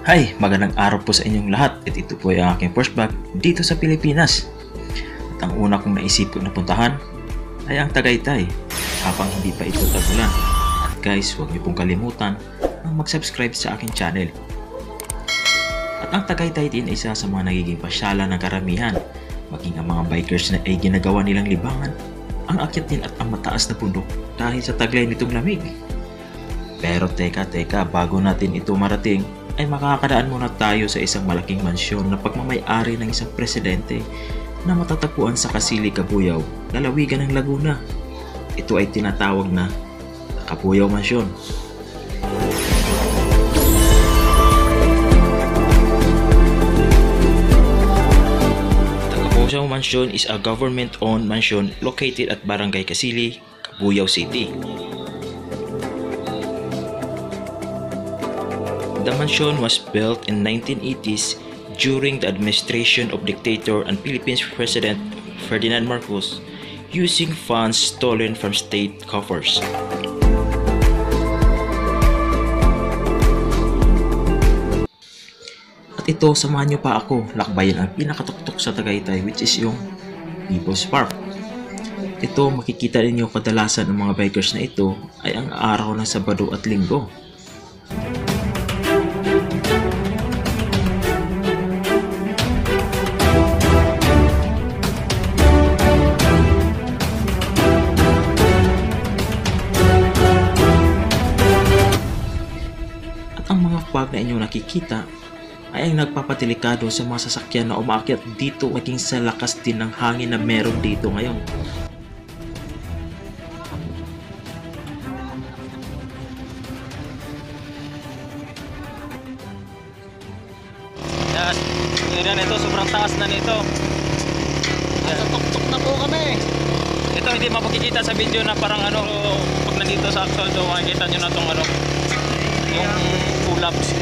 Hi! Magandang araw po sa inyong lahat at ito po ay ang aking first vlog dito sa Pilipinas. At ang una kong naisip na puntahan ay ang Tagaytay habang hindi pa ito tagulan. At guys, huwag niyo pong kalimutan na mag-subscribe sa aking channel. At ang Tagaytay din ay isa sa mga nagiging pasyalan ng karamihan, maging ang mga bikers na ay ginagawa nilang libangan, ang akyatin at ang mataas na bundok dahil sa taglay nitong lamig. Pero teka, bago natin ito marating, ay makakadaan muna tayo sa isang malaking mansyon na pagmamay-ari ng isang presidente na matatagpuan sa Kasili, Cabuyao, lalawigan ng Laguna. Ito ay tinatawag na Cabuyao Mansion. The Cabuyao Mansion is a government-owned mansion located at Barangay Kasili, Cabuyao City. The mansion was built in 1980s during the administration of dictator and Philippines President Ferdinand Marcos using funds stolen from state coffers. At ito, samahan niyo pa ako lakbayin ang pinakatuktok sa Tagaytay, which is yung People's Park. Ito, makikita ninyo kadalasan ng mga bikers na ito ay ang araw ng Sabado at Linggo. Ang mga fog na inyong nakikita ay ang nagpapatilikado sa mga sasakyan na umaakyat dito, maging sa lakas din ng hangin na meron dito ngayon. Yan, ito sobrang taas na nito. Nasa tuktok na po kami. Ito hindi mapakikita sa video na parang pag nandito sa actual do, makikita nyo na itong yung pull-ups.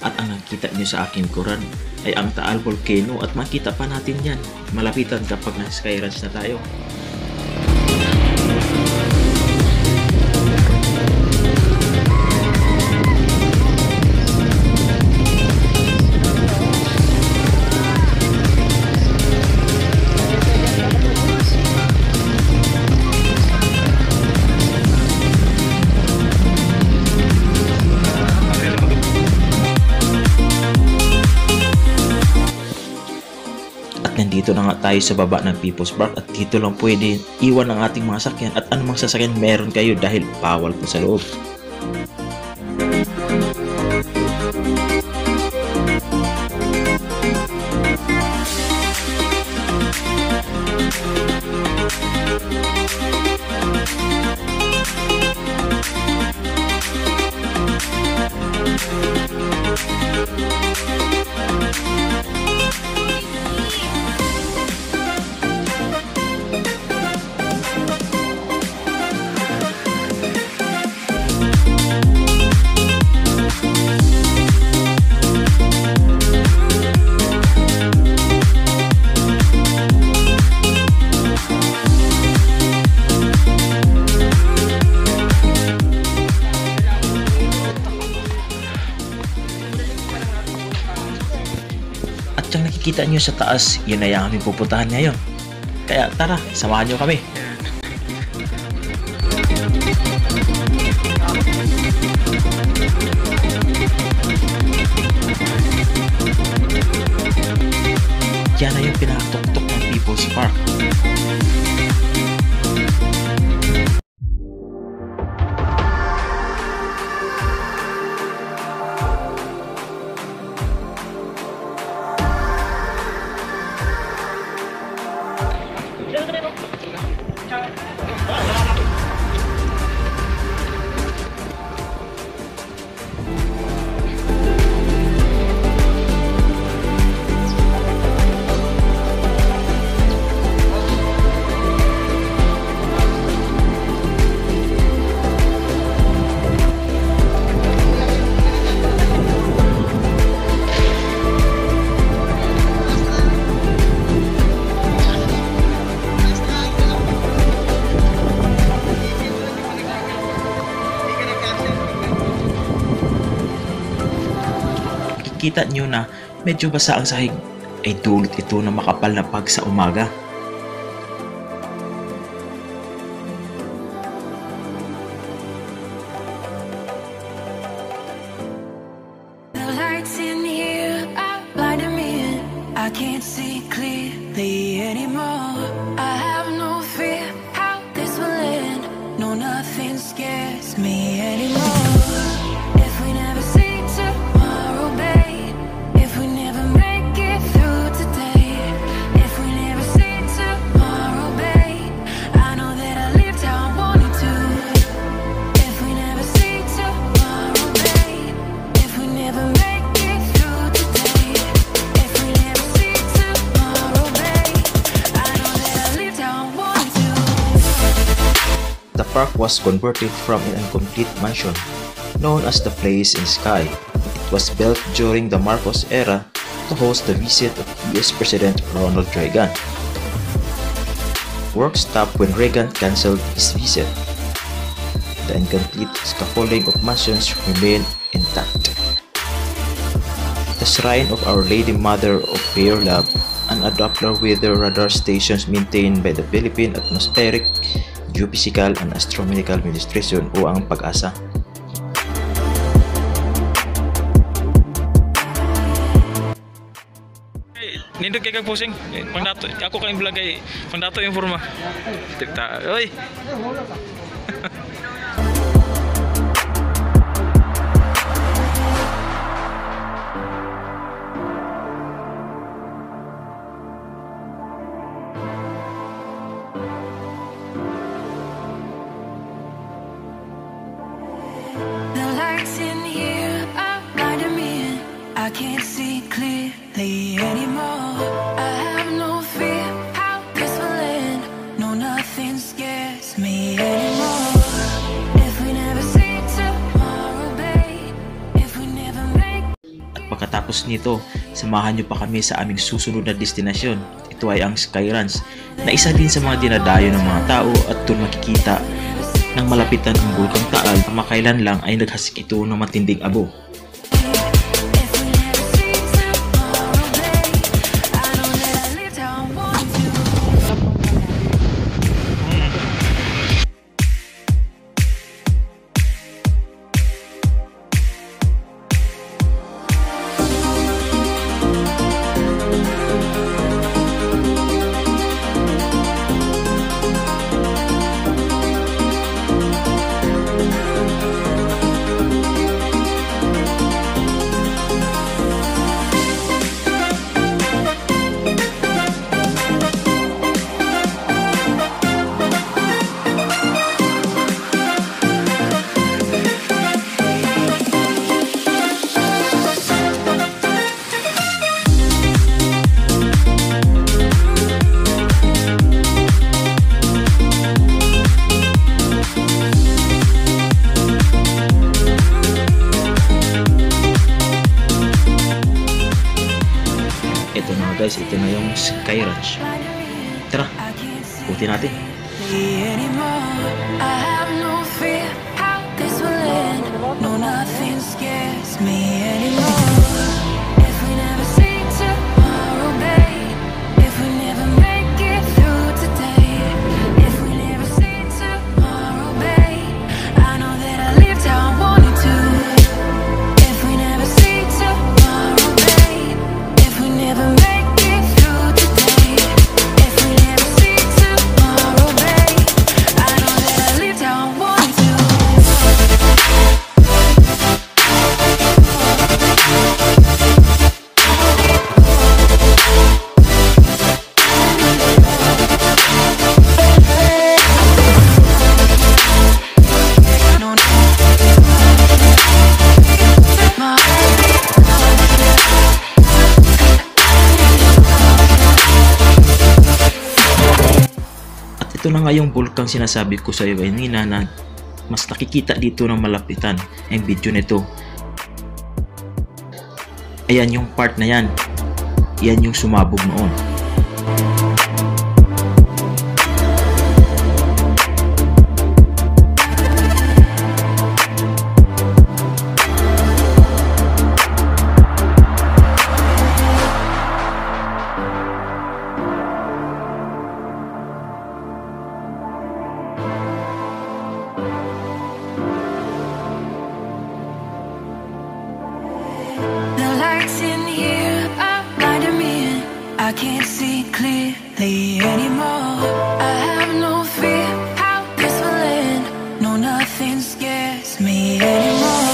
At ang nakita nyo sa aking likuran ay ang Taal Volcano at makita pa natin yan malapitan kapag na Skyranch na tayo. Nandito na nga tayo sa baba ng People's Park at dito lang pwede iwan ang ating mga sakyan at anumang sasakyan meron kayo dahil bawal po sa loob. At yung nakikita nyo sa taas, yun ay ang aming pupuntahan ngayon. Kaya tara, samahan nyo kami. Yan na yung pinakatuktok ng People's Park. Kita nyo na medyo basa ang sahig, ay dulot ito ng makapal na pag sa umaga. The lights in here are blinding me. I can't see clearly anymore. I have no fear how this will end. No, nothing scares me anymore. If we never see tomorrow, babe, if we never make it through today, if we never see tomorrow, babe, I know that I lived how I wanted to. If we never see tomorrow, babe, if we never make it through today, if we never see tomorrow, babe, I know that I lived how I wanted to. The park was converted from an incomplete mansion known as the Place in Sky. It was built during the Marcos era to host the visit of US President Ronald Reagan. Work stopped when Reagan cancelled his visit. The incomplete scaffolding of mansions remained intact. The Shrine of Our Lady Mother of Prayer Lab, an Doppler weather radar stations maintained by the Philippine Atmospheric, Geophysical and Astronomical Administration o ang PAGASA. Nindot kay kag pusing. Pangdato ako kay vlog kay pangdato yung forma. Tikta. Oy. The lights in here are blinding me. I can't see clearly anymore. I have no fear how this will end. No, nothing scares me anymore. If we never see tomorrow, babe, if we never make. At pagkatapos nito, samahan nyo pa kami sa aming susunod na destinasyon. Ito ay ang Sky Ranch, na isa din sa mga dinadayo ng mga tao at doon makikita ng malapitan ang Bulkang Taal na makailan lang ay naghasik ito ng matinding abo. If we never see tomorrow, babe, I know that I lived how I wanted to. Ito na guys, ito na yung Sky Ranch. Tara, ikutin natin. Anymore. I have no fear how this will end. No, nothing scares me anymore. If we never see tomorrow. ito na nga yung bulkang sinasabi ko sa iyo kanina na mas nakikita dito ng malapitan ang video nito. Ayan yung part na yan. Yan yung sumabog noon. The lights in here are blinding me. I can't see clearly anymore. I have no fear how this will end. No, nothing scares me anymore.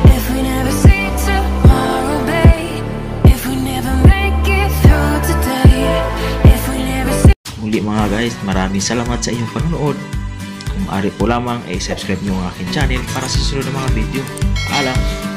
If we never see tomorrow, babe. If we never make it through today. If we never see. Muli mga guys, maraming salamat sa inyong panonood. Kung maaari po lamang ay subscribe nyo ang aking channel para sa susunod na mga video. Paalam!